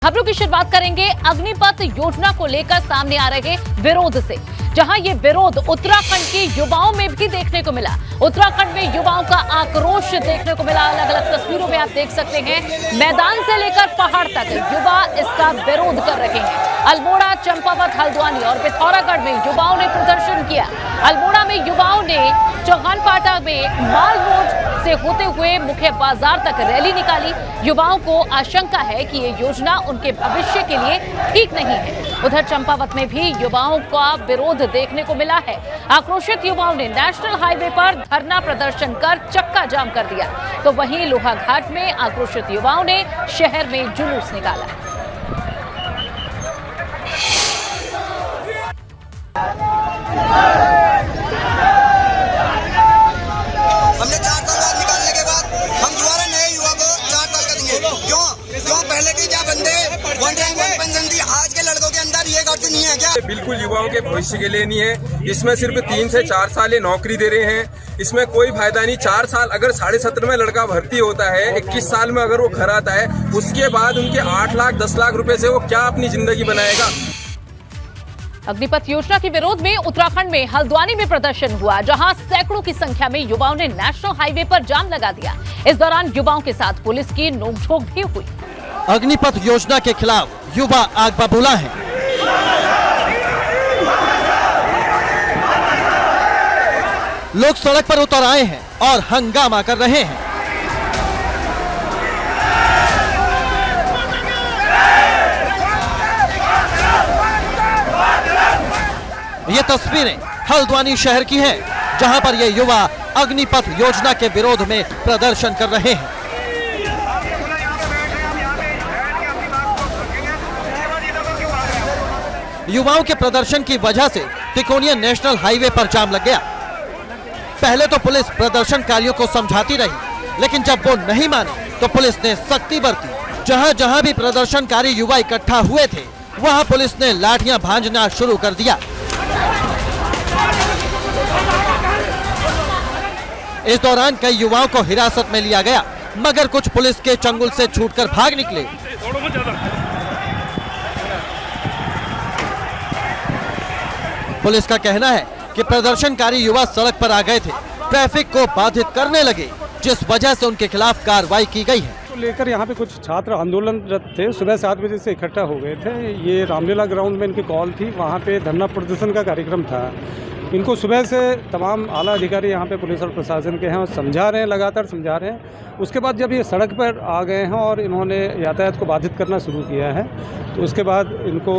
खबरों की शुरुआत करेंगे अग्निपथ योजना को लेकर सामने आ रहे विरोध से, जहां ये विरोध उत्तराखंड के युवाओं में भी देखने को मिला। उत्तराखंड में युवाओं का आक्रोश देखने को मिला। अलग अलग तस्वीरों में आप देख सकते हैं, मैदान से लेकर पहाड़ तक युवा इसका विरोध कर रहे हैं। अल्मोड़ा, चंपावत, हल्द्वानी और पिथौरागढ़ में युवाओं ने प्रदर्शन किया। अल्मोड़ा में युवाओं ने चौहानपाटा में माल रोड से होते हुए मुख्य बाजार तक रैली निकाली। युवाओं को आशंका है कि ये योजना उनके भविष्य के लिए ठीक नहीं है। उधर चंपावत में भी युवाओं का विरोध देखने को मिला है। आक्रोशित युवाओं ने नेशनल हाईवे पर धरना प्रदर्शन कर चक्का जाम कर दिया, तो वहीं लोहाघाट में आक्रोशित युवाओं ने शहर में जुलूस निकाला। हमने 4 साल बाद निकालने के बाद हम दोबारा नए युवा को 4 साल का देंगे। क्यों पहले की क्या बंदे वन रैंक वन पेंशन थी, आज के लड़कों के अंदर ये गर्ज नहीं है क्या? बिल्कुल युवाओं के भविष्य के लिए नहीं है। इसमें सिर्फ 3 से 4 साल ये नौकरी दे रहे हैं। इसमें कोई फायदा नहीं। 4 साल अगर 17.5 में लड़का भर्ती होता है, 21 साल में अगर वो घर आता है, उसके बाद उनके 8 लाख 10 लाख रुपए से वो क्या अपनी जिंदगी बनाएगा। अग्निपथ योजना के विरोध में उत्तराखंड में हल्द्वानी में प्रदर्शन हुआ, जहां सैकड़ों की संख्या में युवाओं ने नेशनल हाईवे पर जाम लगा दिया। इस दौरान युवाओं के साथ पुलिस की नोकझोंक भी हुई। अग्निपथ योजना के खिलाफ युवा आग बबूला हैं। लोग सड़क पर उतर आए हैं और हंगामा कर रहे हैं। ये तस्वीरें हल्द्वानी शहर की हैं, जहां पर ये युवा अग्निपथ योजना के विरोध में प्रदर्शन कर रहे हैं। युवाओं के प्रदर्शन की वजह से तिकोनिया नेशनल हाईवे पर जाम लग गया। पहले तो पुलिस प्रदर्शनकारियों को समझाती रही, लेकिन जब वो नहीं माने तो पुलिस ने सख्ती बरती। जहां जहां भी प्रदर्शनकारी युवा इकट्ठा हुए थे, वहां पुलिस ने लाठियां भांजना शुरू कर दिया। इस दौरान कई युवाओं को हिरासत में लिया गया, मगर कुछ पुलिस के चंगुल से छूटकर भाग निकले। पुलिस का कहना है कि प्रदर्शनकारी युवा सड़क पर आ गए थे, ट्रैफिक को बाधित करने लगे, जिस वजह से उनके खिलाफ कार्रवाई की गई है। तो लेकर यहाँ पे कुछ छात्र आंदोलनरत थे, सुबह 7 बजे से इकट्ठा हो गए थे। ये रामलीला ग्राउंड में इनकी कॉल थी, वहाँ पे धरना प्रदर्शन का कार्यक्रम था। इनको सुबह से तमाम आला अधिकारी यहाँ पे पुलिस और प्रशासन के हैं और समझा रहे हैं, लगातार समझा रहे हैं। उसके बाद जब ये सड़क पर आ गए हैं और इन्होंने यातायात को बाधित करना शुरू किया है, तो उसके बाद इनको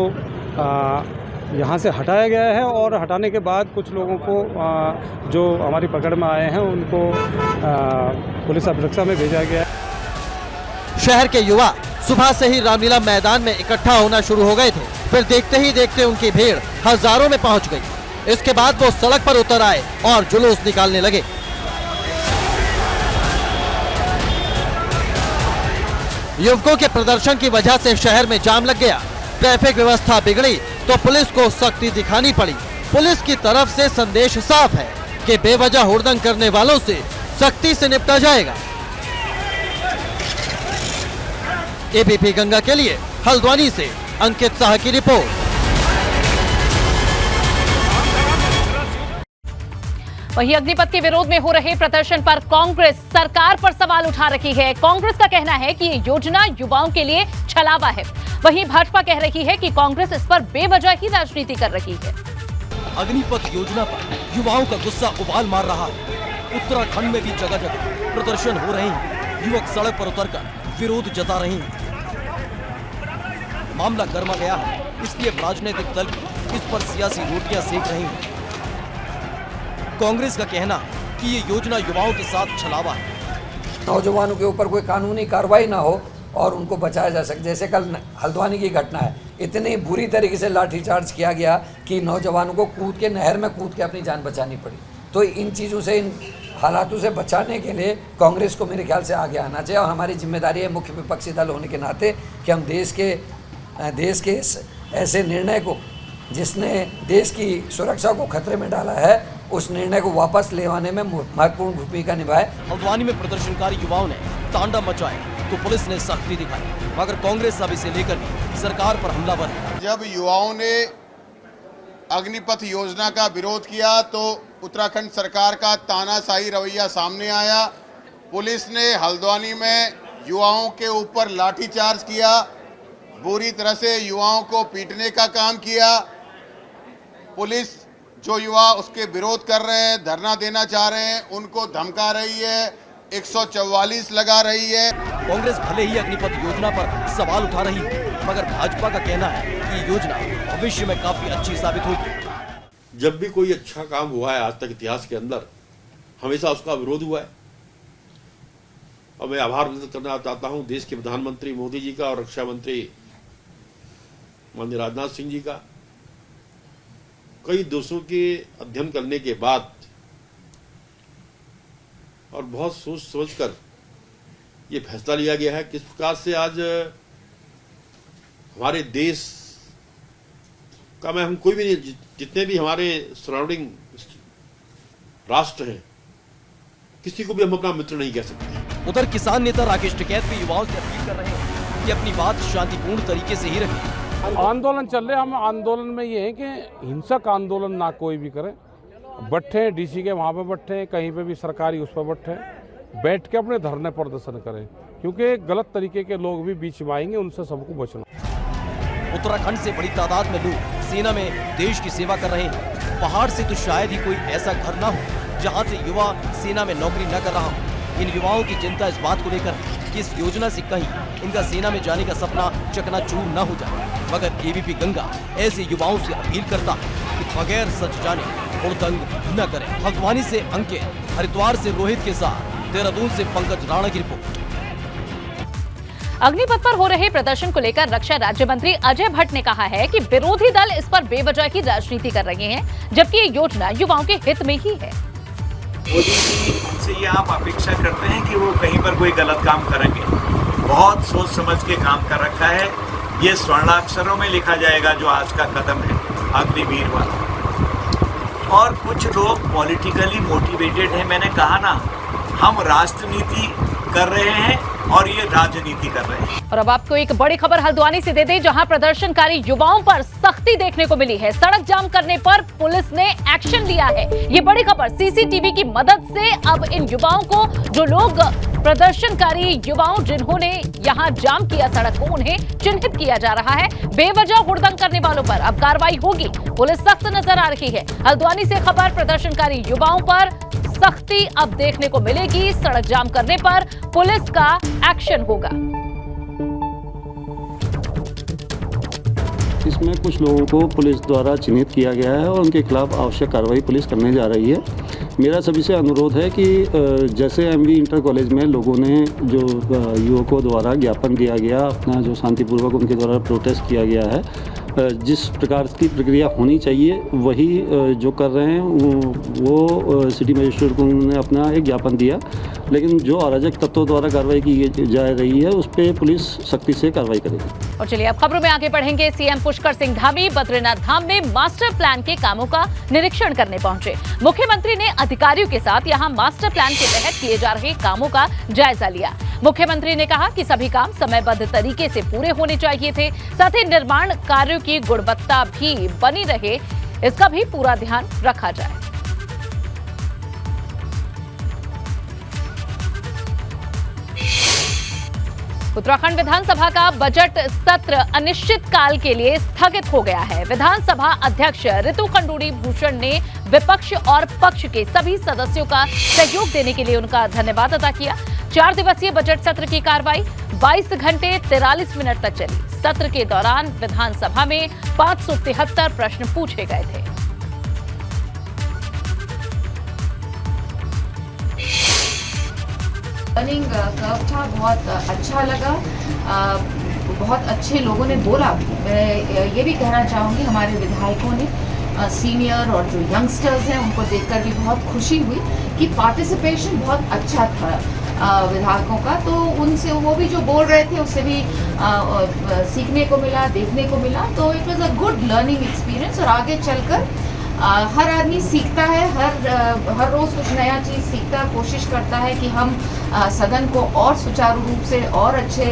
यहाँ से हटाया गया है और हटाने के बाद कुछ लोगों को जो हमारी पकड़ में आए हैं उनको पुलिस अभिरक्षा में भेजा गया है। शहर के युवा सुबह से ही रामलीला मैदान में इकट्ठा होना शुरू हो गए थे, फिर देखते ही देखते उनकी भीड़ हजारों में पहुंच गई। इसके बाद वो सड़क पर उतर आए और जुलूस निकालने लगे। युवकों के प्रदर्शन की वजह से शहर में जाम लग गया, ट्रैफिक व्यवस्था बिगड़ी तो पुलिस को सख्ती दिखानी पड़ी। पुलिस की तरफ से संदेश साफ है कि बेवजह हुड़दंग करने वालों से सख्ती से निपटा जाएगा। एबीपी गंगा के लिए हल्द्वानी से अंकित साह की रिपोर्ट। वहीं अग्निपथ के विरोध में हो रहे प्रदर्शन पर कांग्रेस सरकार पर सवाल उठा रही है। कांग्रेस का कहना है कि ये योजना युवाओं के लिए छलावा है। वहीं भाजपा कह रही है कि कांग्रेस इस पर बेवजह ही राजनीति कर रही है। अग्निपथ योजना पर युवाओं का गुस्सा उबाल मार रहा है। उत्तराखंड में भी जगह जगह प्रदर्शन हो रहे हैं। युवक सड़क पर उतरकर विरोध जता रहे हैं। मामला गर्मा गया है, इसलिए राजनीतिक दल इस पर सियासी रोटियां सेक रहे हैं। कांग्रेस का कहना कि ये योजना युवाओं के साथ छलावा है। नौजवानों के ऊपर कोई कानूनी कार्रवाई ना हो और उनको बचाया जा सके। जैसे कल हल्द्वानी की घटना है, इतनी बुरी तरीके से लाठीचार्ज किया गया कि नौजवानों को नहर में कूद के अपनी जान बचानी पड़ी। तो इन चीज़ों से, इन हालातों से बचाने के लिए कांग्रेस को मेरे ख्याल से आगे आना चाहिए और हमारी जिम्मेदारी है मुख्य विपक्षी दल होने के नाते कि हम देश के ऐसे निर्णय को, जिसने देश की सुरक्षा को खतरे में डाला है, उस निर्णय को वापस ले आने में महत्वपूर्ण भूमिका निभाए। हल्द्वानी में प्रदर्शनकारी युवाओं ने तांडव मचाए तो पुलिस ने सख्ती दिखाई। मगर कांग्रेस अब इसे लेकर भी सरकार पर हमलावर है। जब युवाओं ने अग्निपथ योजना का विरोध किया तो उत्तराखंड सरकार का तानाशाही रवैया सामने आया। पुलिस ने हल्द्वानी में युवाओं के ऊपर लाठीचार्ज किया, बुरी तरह से युवाओं को पीटने का काम किया। पुलिस जो युवा उसके विरोध कर रहे हैं, धरना देना चाह रहे हैं, उनको धमका रही है, 144 लगा रही है। कांग्रेस भले ही अग्निपथ योजना पर सवाल उठा रही है, मगर भाजपा का कहना है कि ये योजना भविष्य में काफी अच्छी साबित होगी। जब भी कोई अच्छा काम हुआ है आज तक इतिहास के अंदर, हमेशा उसका विरोध हुआ है। और मैं आभार व्यक्त करना चाहता हूं देश के प्रधानमंत्री मोदी जी का और रक्षा मंत्री माननीय राजनाथ सिंह जी का। कई दोषों के अध्ययन करने के बाद और बहुत सोच समझकर ये फैसला लिया गया है किस प्रकार से आज हमारे देश का, मैं हम कोई भी नहीं, जितने भी हमारे सराउंडिंग राष्ट्र हैं, किसी को भी हम अपना मित्र नहीं कह सकते। उधर किसान नेता राकेश टिकैत भी युवाओं से अपील कर रहे हैं कि अपनी बात शांतिपूर्ण तरीके से ही रखें। आंदोलन चल रहे, हम आंदोलन में ये है कि हिंसक आंदोलन ना कोई भी करे। बैठे डीसी के वहाँ पे बैठे, कहीं पे भी सरकारी उस पर बैठे, बैठ के अपने धरने प्रदर्शन करें, क्योंकि गलत तरीके के लोग भी बीच में आएंगे, उनसे सबको बचना। उत्तराखंड से बड़ी तादाद में लोग सेना में देश की सेवा कर रहे हैं। पहाड़ से तो शायद ही कोई ऐसा घर ना हो जहाँ से युवा सेना में नौकरी न कर रहा हो। इन युवाओं की चिंता इस बात को लेकर कि इस योजना से कहीं इनका सेना में जाने का सपना चकनाचूर न हो जाए। मगर एबीपी गंगा ऐसे युवाओं से अपील करता है कि बगैर सच जाने हुड़दंग न करें। हल्द्वानी से अंकित, हरिद्वार से रोहित के साथ देहरादून से पंकज राणा की रिपोर्ट। अग्निपथ पर हो रहे प्रदर्शन को लेकर रक्षा राज्य मंत्री अजय भट्ट ने कहा है कि विरोधी दल इस पर बेवजह की राजनीति कर रहे हैं, जबकि ये योजना युवाओं के हित में ही है। मोदी जी से ये आप अपेक्षा करते हैं कि वो कहीं पर कोई गलत काम करेंगे? बहुत सोच समझ के काम कर रखा है। ये स्वर्णाक्षरों में लिखा जाएगा जो आज का कदम है अग्निवीर वाला। और कुछ लोग पॉलिटिकली मोटिवेटेड हैं। मैंने कहा ना, हम राष्ट्रनीति कर रहे हैं और ये राजनीति कर रहे हैं। और अब आपको एक बड़ी खबर हल्द्वानी से दे दें, जहां प्रदर्शनकारी युवाओं पर सख्ती देखने को मिली है। सड़क जाम करने पर पुलिस ने एक्शन लिया है। ये बड़ी खबर सीसीटीवी की मदद से अब इन युवाओं को, जो लोग प्रदर्शनकारी युवाओं जिन्होंने यहां जाम किया सड़क को, उन्हें चिन्हित किया जा रहा है। बेवजह हुड़दंग करने वालों पर अब कार्रवाई होगी। पुलिस सख्त नजर आ रही है। हल्द्वानी से खबर, प्रदर्शनकारी युवाओं पर सख्ती अब देखने को मिलेगी। सड़क जाम करने पर पुलिस का एक्शन होगा। इसमें कुछ लोगों को पुलिस द्वारा चिन्हित किया गया है और उनके खिलाफ आवश्यक कार्रवाई पुलिस करने जा रही है। मेरा सभी से अनुरोध है कि जैसे एमवी इंटर कॉलेज में लोगों ने जो युवकों द्वारा ज्ञापन दिया गया, अपना जो शांतिपूर्वक उनके द्वारा प्रोटेस्ट किया गया है, जिस प्रकार की प्रक्रिया होनी चाहिए वही जो कर रहे हैं वो सिटी मजिस्ट्रेट को उन्होंने अपना एक ज्ञापन दिया। लेकिन जो अराजक तत्वों द्वारा कार्रवाई की जा रही है उस पर पुलिस सख्ती से कार्रवाई करेगी। और चलिए अब खबरों में आगे बढ़ेंगे। सीएम पुष्कर सिंह धामी बद्रीनाथ धाम में मास्टर प्लान के कामों का निरीक्षण करने पहुंचे। मुख्यमंत्री ने अधिकारियों के साथ यहां मास्टर प्लान के तहत किए जा रहे कामों का जायजा लिया। मुख्यमंत्री ने कहा कि सभी काम समयबद्ध तरीके से पूरे होने चाहिए थे, साथ ही निर्माण कार्यों की गुणवत्ता भी बनी रहे, इसका भी पूरा ध्यान रखा जाए। उत्तराखंड विधानसभा का बजट सत्र अनिश्चितकाल के लिए स्थगित हो गया है। विधानसभा अध्यक्ष ऋतु खंडूड़ी भूषण ने विपक्ष और पक्ष के सभी सदस्यों का सहयोग देने के लिए उनका धन्यवाद अदा किया। 4 दिवसीय बजट सत्र की कार्रवाई 22 घंटे 43 मिनट तक चली। सत्र के दौरान विधानसभा में 573 प्रश्न पूछे गए थे। लर्निंग कर्व था, बहुत अच्छा लगा, बहुत अच्छे लोगों ने बोला। मैं ये भी कहना चाहूँगी हमारे विधायकों ने, सीनियर और जो यंगस्टर्स हैं उनको देखकर भी बहुत खुशी हुई कि पार्टिसिपेशन बहुत अच्छा था विधायकों का। तो उनसे वो भी जो बोल रहे थे उससे भी सीखने को मिला, देखने को मिला। तो it was a good learning experience और आगे चलकर हर आदमी सीखता है, हर रोज़ कुछ नया चीज़ सीखता है, कोशिश करता है कि हम सदन को और सुचारू रूप से और अच्छे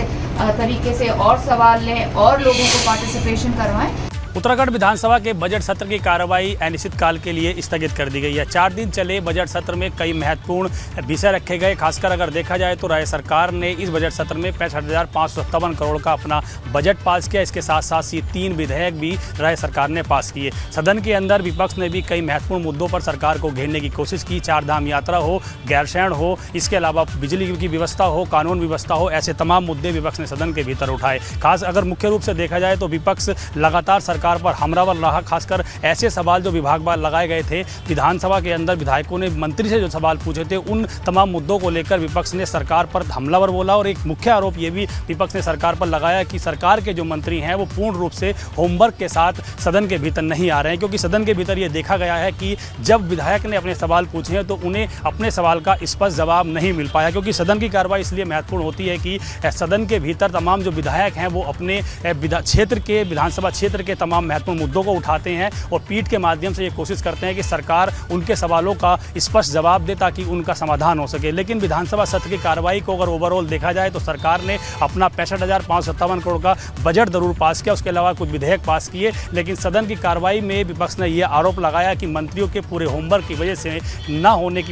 तरीके से और सवाल लें और लोगों को पार्टिसिपेशन करवाएं। उत्तराखंड विधानसभा के बजट सत्र की कार्रवाई अनिश्चित काल के लिए स्थगित कर दी गई है। 4 दिन चले बजट सत्र में कई महत्वपूर्ण विषय रखे गए। खासकर अगर देखा जाए तो राज्य सरकार ने इस बजट सत्र में 65,557 करोड़ का अपना बजट पास किया। इसके साथ साथ ये 3 विधेयक भी राज्य सरकार ने पास किए। सदन के अंदर विपक्ष ने भी कई महत्वपूर्ण मुद्दों पर सरकार को घेरने की कोशिश की। 4 धाम यात्रा हो, गैरसैंण हो, इसके अलावा बिजली की व्यवस्था हो, कानून व्यवस्था हो, ऐसे तमाम मुद्दे विपक्ष ने सदन के भीतर उठाए। खास अगर मुख्य रूप से देखा जाए तो विपक्ष लगातार सरकार पर हमलावर रहा। खासकर ऐसे सवाल जो विभागवार लगाए गए थे, विधानसभा के अंदर विधायकों ने मंत्री से जो सवाल पूछे थे, उन तमाम मुद्दों को लेकर विपक्ष ने सरकार पर हमलावर बोला। और एक मुख्य आरोप ये भी विपक्ष ने सरकार पर लगाया कि सरकार के जो मंत्री हैं वो पूर्ण रूप से होमवर्क के साथ सदन के भीतर नहीं आ रहे हैं, क्योंकि सदन के भीतर ये देखा गया है कि जब विधायक ने अपने सवाल पूछे हैं तो उन्हें अपने सवाल का स्पष्ट जवाब नहीं मिल पाया। क्योंकि सदन की कार्रवाई इसलिए महत्वपूर्ण होती है कि सदन के भीतर तमाम जो विधायक हैं वो अपने विधानसभा क्षेत्र के तमाम महत्वपूर्ण मुद्दों को उठाते हैं और पीठ के माध्यम से ये कोशिश करते हैं कि सरकार उनके सवालों का स्पष्ट जवाब दे ताकि उनका समाधान हो सके। लेकिन विधानसभा सत्र की कार्रवाई को अगर ओवरऑल देखा जाए तो सरकार ने अपना 65,557 करोड़ का बजट जरूर पास किया, उसके अलावा कुछ विधेयक पास किए। लेकिन सदन की कार्रवाई में विपक्ष ने यह आरोप लगाया कि मंत्रियों के पूरे होमवर्क की वजह से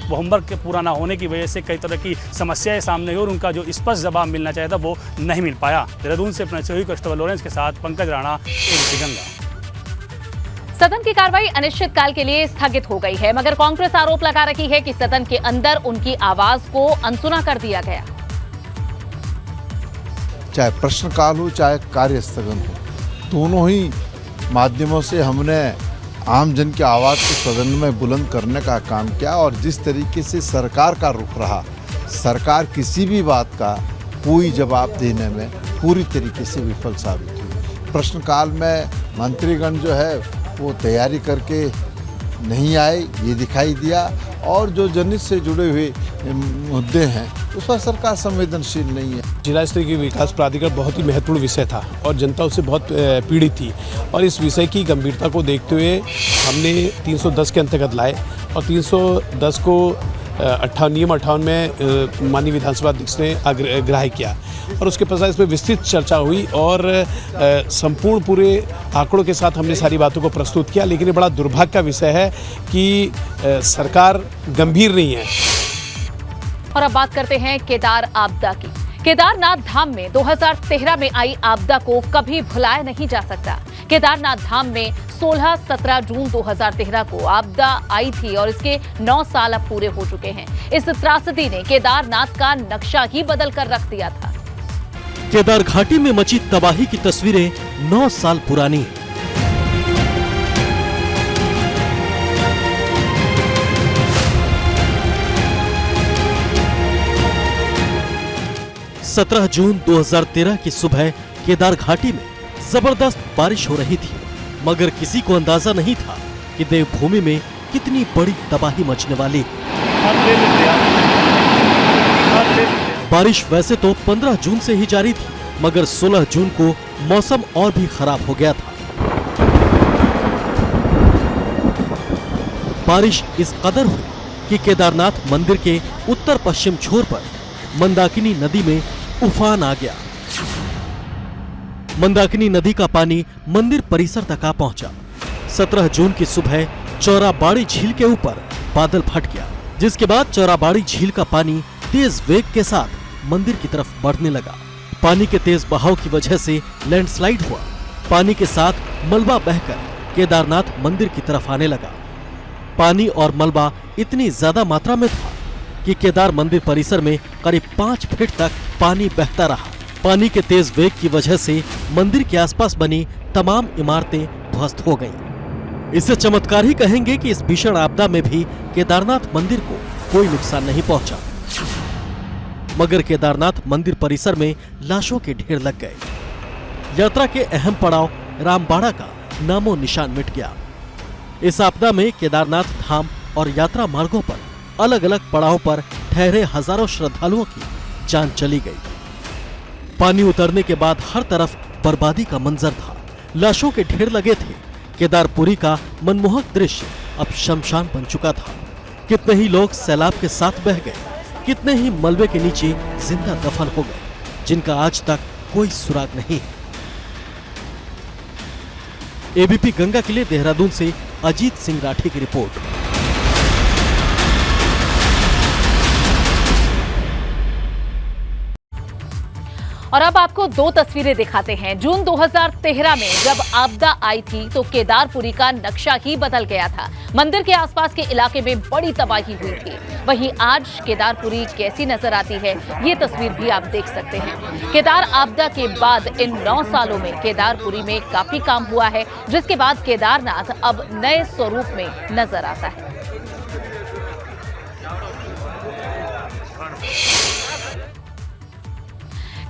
होमवर्क के पूरा ना होने की वजह से कई तरह की समस्याएं सामने हुई और उनका जो स्पष्ट जवाब मिलना चाहिए था वो नहीं मिल पाया। देहरादून से अपने सहयोगी क्रिस्टोफर लॉरेंस के साथ पंकज राणा, एबीपी गंगा। सदन की कार्रवाई अनिश्चित काल के लिए स्थगित हो गई है, मगर कांग्रेस आरोप लगा रही है कि सदन के अंदर उनकी आवाज को अनसुना कर दिया गया। चाहे प्रश्नकाल हो चाहे कार्य स्थगन हो, दोनों ही माध्यमों से हमने आम जन की आवाज़ को सदन में बुलंद करने का काम किया। और जिस तरीके से सरकार का रुख रहा, सरकार किसी भी बात का कोई जवाब देने में पूरी तरीके से विफल साबित हुई। प्रश्नकाल में मंत्रीगण जो है वो तैयारी करके नहीं आए, ये दिखाई दिया। और जो जनहित से जुड़े हुए मुद्दे हैं उस पर सरकार संवेदनशील नहीं है। जिला स्तरीय विकास प्राधिकरण बहुत ही महत्वपूर्ण विषय था और जनता उससे बहुत पीड़ित थी। और इस विषय की गंभीरता को देखते हुए हमने 310 के अंतर्गत लाए और 310 को नियम 58 में माननीय विधानसभा अध्यक्ष ने ग्राह्य किया और उसके पश्चात इसमें विस्तृत चर्चा हुई और संपूर्ण पूरे आंकड़ों के साथ हमने सारी बातों को प्रस्तुत किया। लेकिन ये बड़ा दुर्भाग्य का विषय है कि सरकार गंभीर नहीं है। और अब बात करते हैं केदार आपदा की। केदारनाथ धाम में 2013 में आई आपदा को कभी भुलाया नहीं जा सकता। केदारनाथ धाम में 16-17 जून 2013 को आपदा आई थी और इसके 9 साल अब पूरे हो चुके हैं। इस त्रासदी ने केदारनाथ का नक्शा ही बदल कर रख दिया था। केदार घाटी में मची तबाही की तस्वीरें 9 साल पुरानी हैं। सत्रह जून 2013 की सुबह केदार घाटी में जबरदस्त बारिश हो रही थी, मगर किसी को अंदाजा नहीं था कि देवभूमि में कितनी बड़ी तबाही मचने वाली। बारिश वैसे तो 15 जून से ही जारी थी, मगर 16 जून को मौसम और भी खराब हो गया था। बारिश इस कदर हुई कि केदारनाथ मंदिर के उत्तर पश्चिम छोर पर मंदाकिनी नदी में उफान आ गया। मंदाकिनी नदी का पानी मंदिर परिसर तक आ पहुंचा। 17 जून की सुबह चौराबाड़ी झील के ऊपर बादल फट गया, जिसके बाद चौराबाड़ी झील का पानी तेज वेग के साथ मंदिर की तरफ बढ़ने लगा। पानी के तेज बहाव की वजह से लैंडस्लाइड हुआ। पानी के साथ मलबा बहकर केदारनाथ मंदिर की तरफ आने लगा। पानी और मलबा इतनी ज्यादा मात्रा में था कि केदार मंदिर परिसर में करीब 5 फीट तक पानी बहता रहा। पानी के तेज वेग की वजह से मंदिर के आसपास बनी तमाम इमारतें ध्वस्त हो गईं। इसे चमत्कार ही कहेंगे कि इस भीषण आपदा में भी केदारनाथ मंदिर को कोई नुकसान नहीं पहुंचा, मगर केदारनाथ मंदिर परिसर में लाशों के ढेर लग गए। यात्रा के अहम पड़ाव रामबाड़ा का नामो निशान मिट गया। इस आपदा में केदारनाथ धाम और यात्रा मार्गों पर अलग अलग पड़ावों पर ठहरे हजारों श्रद्धालुओं की जान चली गई। पानी उतरने के बाद हर तरफ बर्बादी का मंजर था। लाशों के ढेर लगे थे। केदारपुरी का मनमोहक दृश्य अब शमशान बन चुका था। कितने ही लोग सैलाब के साथ बह गए, कितने ही मलबे के नीचे जिंदा दफन हो गए, जिनका आज तक कोई सुराग नहीं है। एबीपी गंगा के लिए देहरादून से अजीत सिंह राठी की रिपोर्ट। और अब आपको दो तस्वीरें दिखाते हैं। जून 2013 में जब आपदा आई थी तो केदारपुरी का नक्शा ही बदल गया था। मंदिर के आसपास के इलाके में बड़ी तबाही हुई थी। वहीं आज केदारपुरी कैसी नजर आती है, ये तस्वीर भी आप देख सकते हैं। केदार आपदा के बाद इन 9 सालों में केदारपुरी में काफी काम हुआ है, जिसके बाद केदारनाथ अब नए स्वरूप में नजर आता है।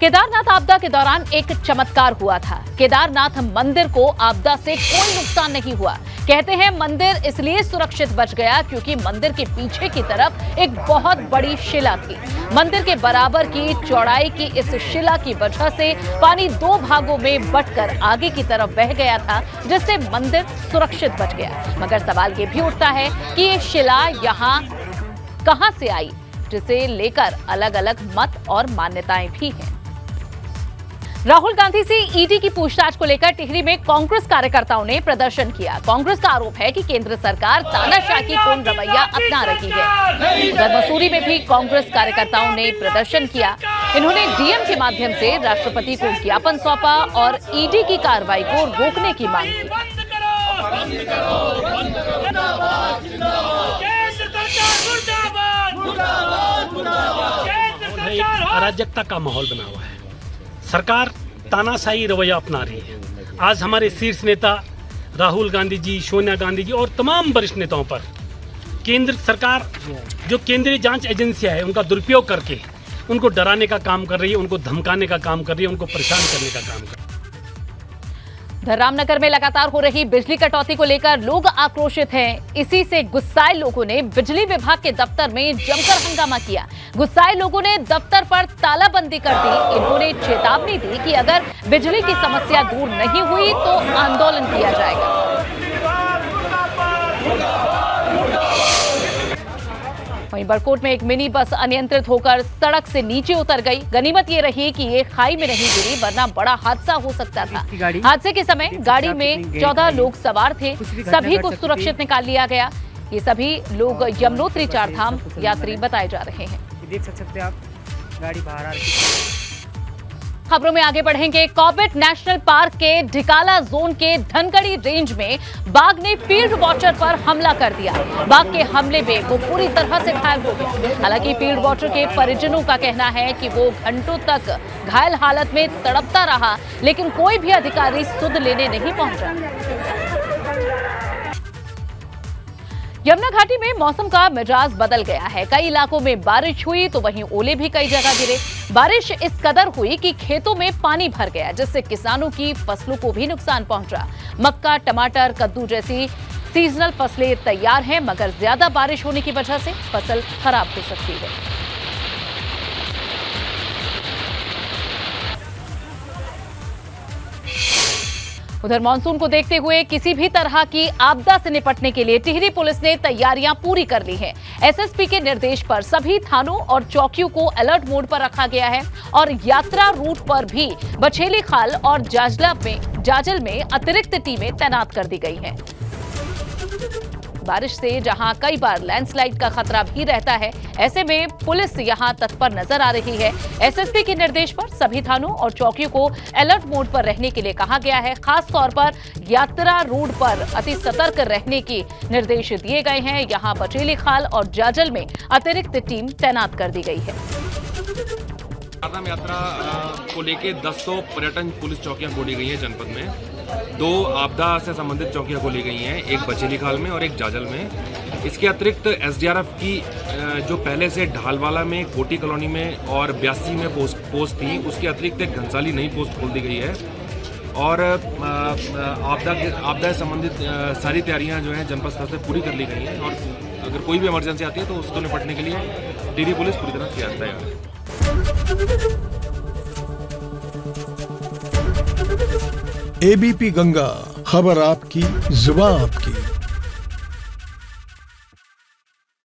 केदारनाथ आपदा के दौरान एक चमत्कार हुआ था। केदारनाथ मंदिर को आपदा से कोई नुकसान नहीं हुआ। कहते हैं मंदिर इसलिए सुरक्षित बच गया क्योंकि मंदिर के पीछे की तरफ एक बहुत बड़ी शिला थी। मंदिर के बराबर की चौड़ाई की इस शिला की वजह से पानी 2 भागों में बंटकर आगे की तरफ बह गया था, जिससे मंदिर सुरक्षित बच गया। मगर सवाल ये भी उठता है कि ये शिला यहाँ कहां से आई, जिसे लेकर अलग अलग मत और मान्यताएं भी हैं। राहुल गांधी से ईडी की पूछताछ को लेकर टिहरी में कांग्रेस कार्यकर्ताओं ने प्रदर्शन किया। कांग्रेस का आरोप है कि केंद्र सरकार तानाशाही की पूर्ण रवैया अपना रही है। उधर मसूरी में भी कांग्रेस कार्यकर्ताओं ने प्रदर्शन किया। इन्होंने डीएम के माध्यम से राष्ट्रपति को ज्ञापन सौंपा और ईडी की कार्रवाई को रोकने की मांग की। अराजकता का माहौल बना हुआ है। सरकार तानाशाही रवैया अपना रही है। आज हमारे शीर्ष नेता राहुल गांधी जी, सोनिया गांधी जी और तमाम वरिष्ठ नेताओं पर केंद्र सरकार जो केंद्रीय जांच एजेंसियां है उनका दुरुपयोग करके उनको डराने का काम कर रही है, उनको धमकाने का काम कर रही है, उनको परेशान करने का काम कर रही है। रामनगर में लगातार हो रही बिजली कटौती को लेकर लोग आक्रोशित हैं। इसी से गुस्साए लोगों ने बिजली विभाग के दफ्तर में जमकर हंगामा किया। गुस्साए लोगों ने दफ्तर पर तालाबंदी कर दी। इन्होंने चेतावनी दी कि अगर बिजली की समस्या दूर नहीं हुई तो आंदोलन किया जाएगा। वहीं बरकोट में एक मिनी बस अनियंत्रित होकर सड़क से नीचे उतर गई। गनीमत ये रही कि ये खाई में नहीं गिरी, वरना बड़ा हादसा हो सकता था। हादसे के समय गाड़ी में 14 लोग सवार थे। सभी को सुरक्षित निकाल लिया गया। ये सभी लोग यमुनोत्री चारधाम यात्री बताए जा रहे हैं। देख सकते हैं आप, गाड़ी बाहर आ रही है। खबरों में आगे बढ़ेंगे। कॉर्बेट नेशनल पार्क के ढिकाला जोन के धनगढ़ी रेंज में बाघ ने फील्ड वॉचर पर हमला कर दिया। बाघ के हमले में वो पूरी तरह से घायल हो गया। हालांकि फील्ड वॉचर के परिजनों का कहना है कि वो घंटों तक घायल हालत में तड़पता रहा, लेकिन कोई भी अधिकारी सुध लेने नहीं पहुंचा। यमुना घाटी में मौसम का मिजाज बदल गया है। कई इलाकों में बारिश हुई तो वहीं ओले भी कई जगह गिरे। बारिश इस कदर हुई कि खेतों में पानी भर गया, जिससे किसानों की फसलों को भी नुकसान पहुंचा। मक्का, टमाटर, कद्दू जैसी सीजनल फसलें तैयार हैं, मगर ज्यादा बारिश होने की वजह से फसल खराब हो सकती है। उधर मानसून को देखते हुए किसी भी तरह की आपदा से निपटने के लिए टिहरी पुलिस ने तैयारियां पूरी कर ली हैं। एसएसपी के निर्देश पर सभी थानों और चौकियों को अलर्ट मोड पर रखा गया है और यात्रा रूट पर भी बछेली खाल और जाजल में अतिरिक्त टीमें तैनात कर दी गई हैं। बारिश से जहां कई बार लैंडस्लाइड का खतरा भी रहता है, ऐसे में पुलिस यहां तत्पर नजर आ रही है। एसएसपी के निर्देश पर सभी थानों और चौकियों को अलर्ट मोड पर रहने के लिए कहा गया है। खास तौर पर यात्रा रूट पर अति सतर्क रहने के निर्देश दिए गए हैं। यहां बचेली खाल और जाजल में अतिरिक्त टीम तैनात कर दी गई है। चारधाम यात्रा को लेकर 10 तो पर्यटन पुलिस चौकियां खोली गई हैं जनपद में। 2 आपदा से संबंधित चौकियां खोली गई हैं, एक बचेली खाल में और एक जाजल में। इसके अतिरिक्त एसडीआरएफ की जो पहले से ढालवाला में, कोटी कॉलोनी में और 82 में पोस्ट थी, उसके अतिरिक्त एक घनसाली नई पोस्ट खोल दी गई है। और आपदा से संबंधित सारी तैयारियां जो हैं जनपद स्तर से पूरी कर ली गई हैं। और अगर कोई भी इमरजेंसी आती है तो उसको निपटने के लिए टिहरी पुलिस पूरी तरह तैयार है। एबीपी गंगा, खबर आपकी, जुबान आपकी।